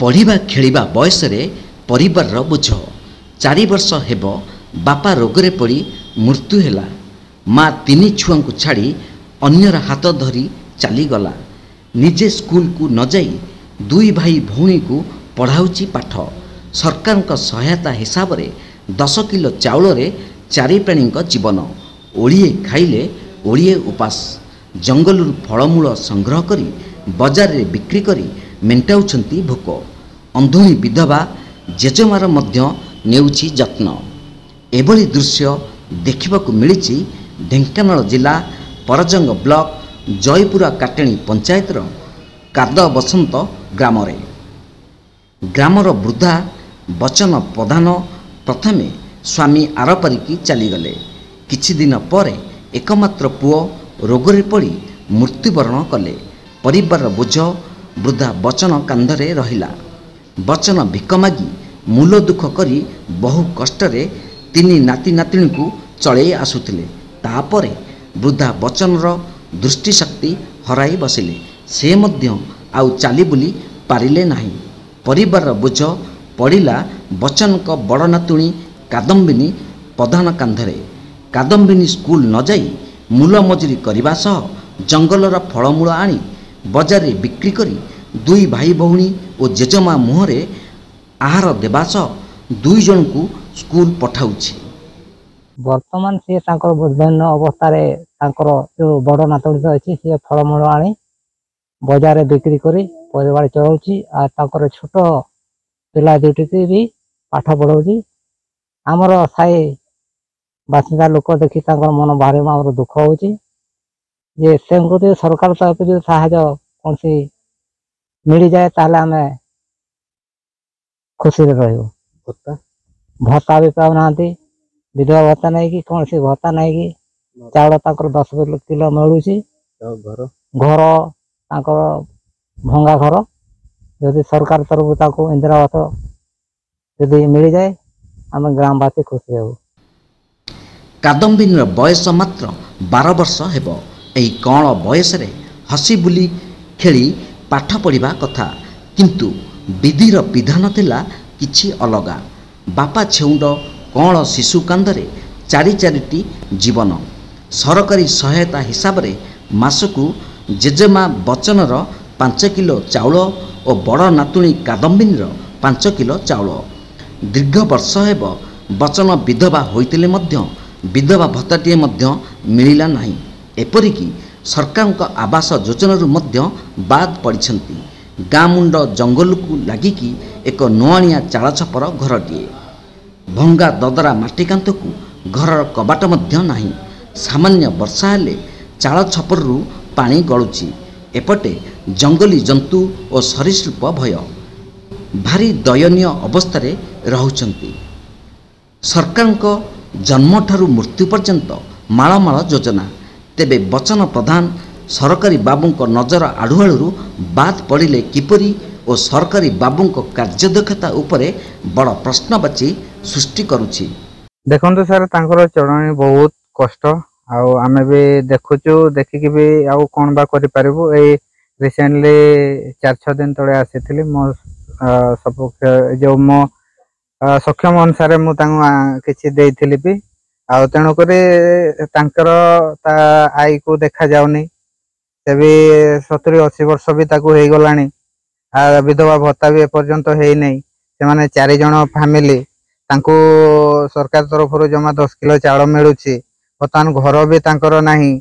पढ़िबा खेलिबा बयस रे परिवार बोझ 4 वर्ष हेब बापा रोगरे पड़ी मृत्यु हैला। माँ 3 छुआ छाड़ी अन्यर हाथ धरी चलीगला। निजे स्कूल को न जाई 2 भाई भौणी को पढ़ाऊँची पाठ। सरकार सहायता हिसाब रे 10 किलो चाउल रे 4 प्राणी जीवन। ओड़िए खाइले ओड़िए उपास। जंगल फलमूल संग्रह करी बजार रे बिक्री करी मेंटाउछंती भोक। अंधुणी विधवा जेजमार मध्य नेउछि जत्न। एभली दृश्य देखिबाकू मिलिछि ढेंकानाल जिला परजंग ब्लॉक जयपुरा काटेणी पंचायतर काद बसंत ग्राम रे। ग्रामर वृद्धा बचन प्रधान प्रथमे स्वामी आरपारिकी चलीगले। किछि दिन पर एकमात्र पुओ रोगरे पड़ी मृत्युवरण कले। परिवार बोझ वृद्धा बचन कांधरे रहिला। बचन भिक मागी मूल दुख करी बहु कष्टरे 3 नाती नातिणी को चले आसुथिले। तापरे वृद्धा बचनर दृष्टिशक्ति हराई बसिले। से मध्य आउ चाली बुली पारिले नाही। परिवार बोझ पड़िला बचन को बड़ नातुणी कादम्बिनी प्रधान कांधरे। कादम्बिनी स्कूल न जाई मूल मजूरी करने सह जंगलर फलमूल आनी बजार रे बिक्री करी 2 भाई भौणी और जेजमा मुहरे आहार देवा सह 2 जन को स्कूल पठाउछि। वर्तमान सी विभिन्न अवस्था जो बड़ नातुणी अच्छी सी फलमूल आनी बजार रे बिक्री करी परिवार चलाउछि। आ छोट पिला 2टी भी पाठ पढ़ाउछि। आमर साई बासिंदा लोक देखी मन भारी दुख होउछि जे से सरकार तरफ जो साहाय्य कौन सी मिल जाए ताले आमे खुशी रहिबो। भत्ता भी पाउना विधवा भत्ता नहीं कि कौन सी भत्ता नहीं कि चाउल 10 किलो मिलूसी। घर भंगा घर यदि सरकार तरफ ताको इंदिरा आवास यदि मिल जाए आम ग्रामवासी खुशी हो। कादम्बिनीर बयस मात्र 12 वर्ष हेब। एही कौन बयस रे हसी बुली खेली पाठ पढ़िबा कथा, किंतु विधिर विधान थिला किछि अलगा। बापा छेउंड कौन शिशु कांधरे 4 जीवन। सरकारी सहायता हिसाब रे मासकू जेजेमा बचनर 5 किलो चाउल और बड़ नातुणी कादम्बिनीर 5 किलो चाउल। दीर्घ वर्ष हेब बचन विधवा होइतिले मध्य विधवा भत्ताटीए मध्य मिलिला नाही। एपरिकी सरकार आवास योजनारू मध्य बाद पड़िछंती। गाँ मुंड जंगल को लागिकी एक नुआणिया चाल छपर घरटीए। भंगा ददरा माटी कांथ को घरर कबाट मध्य नाही। सामान्य वर्षा हेले चाल छपररू पानी गलुची। एपटे जंगली जंतु और सरीसृप भय। भारी दयनीय अवस्था रहुचंती। सरकार जन्म ठारू मृत्यु पर्यंत माळमाळ योजना। तेबे बचन प्रधान सरकारी बाबूंक नजर आड़ुआड़ू बाद पड़िले किपरि और सरकारी बाबूंक कार्यदक्षता उपरे बड़ प्रश्नवाची सृष्टि करुछि। देखंतु सर तांकर चरणी बहुत कष्ट आमे भी देखुचु। देखिकी भी आउ कोन बा करि पारिबो। ए रिसेंटली 4-6 दिन तळे आसीथिली मो सपोक्ष जो मो सक्षम अनुसार मु किसी देइथिली भी आ तेणु करी तांकर ता आई को देखा जाउनी। से भी 70-80 वर्ष भी ताकू हे गलानी। आ विधवा भत्ता भी एपर्यंत हे नहीं। से माने 4 जण फैमिली तांको सरकार तरफ जमा 10 किलो चाउल मिलुची। बर्तमान घर भी तांकर नाही।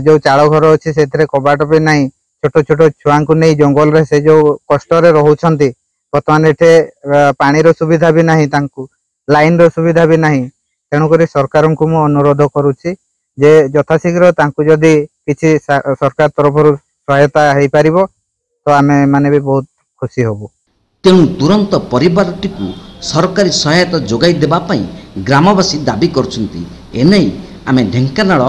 जो चाउल घर अछि सेतरे कबाट भी नाही। छोट छोट छुआ को नहीं जंगल रे से जो कष्ट रे रहउछंती। बर्तमान एठे पानी रो सुविधा भी नाही, तांकू लाइन रो सुविधा भी नाही। तेणु करी सरकार को मु अनुरोध करुछि जे यथाशीघ्र तांकू जदि किछि सरकार तरफ सहायता हे पारिबो तो आमे माने भी बहुत खुशी होबो। तेणु तुरंत परिवारटी को सरकारी सहायता जोगाई देबा पई ग्रामवासी दाबी करछंती। एनै आमे ढेंकानाल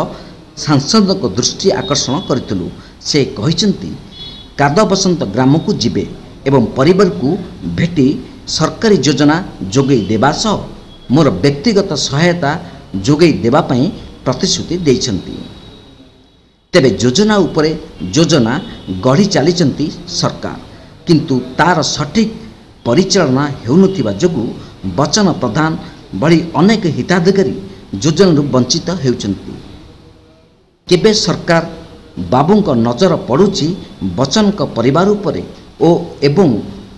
सांसद को दृष्टि आकर्षण करथिलु। से कहिसंती काद बसंत ग्राम को जिबे एवं परिवार को भेटी सरकारी योजना जोगई देबा सह मोर व्यक्तिगत सहायता जोगई देबा पई प्रतिश्रुति देइछंती। तेबे योजना उपरे योजना गढ़ी चलीचंती सरकार, किंतु तार सठिक ପରିଚାଳନା ହେଉନଥିବା ଯୋଗୁଁ ବଚନ ପ୍ରଧାନ ଭଳି ଅନେକ ହିତାଧିକାରୀ ଯୋଜନାରୁ ବଞ୍ଚିତ ହେଉଛନ୍ତି। କେବେ ସରକାର ବାବୁଙ୍କ ନଜର ପଡ଼ୁଛି ବଚନଙ୍କ ପରିବାର ଉପରେ ଏବଂ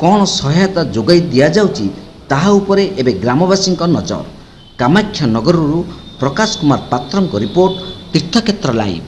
କ'ଣ ସହାୟତା ଯୋଗାଇ ଦିଆଯାଉଛି ତାହା ଉପରେ ଏବେ ଗ୍ରାମବାସୀଙ୍କ ନଜର। କାମାକ୍ଷାନଗରରୁ ପ୍ରକାଶ କୁମାର ପାତ୍ରଙ୍କ ରିପୋର୍ଟ, ତୀର୍ଥକ୍ଷେତ୍ର ଲାଇଭ୍।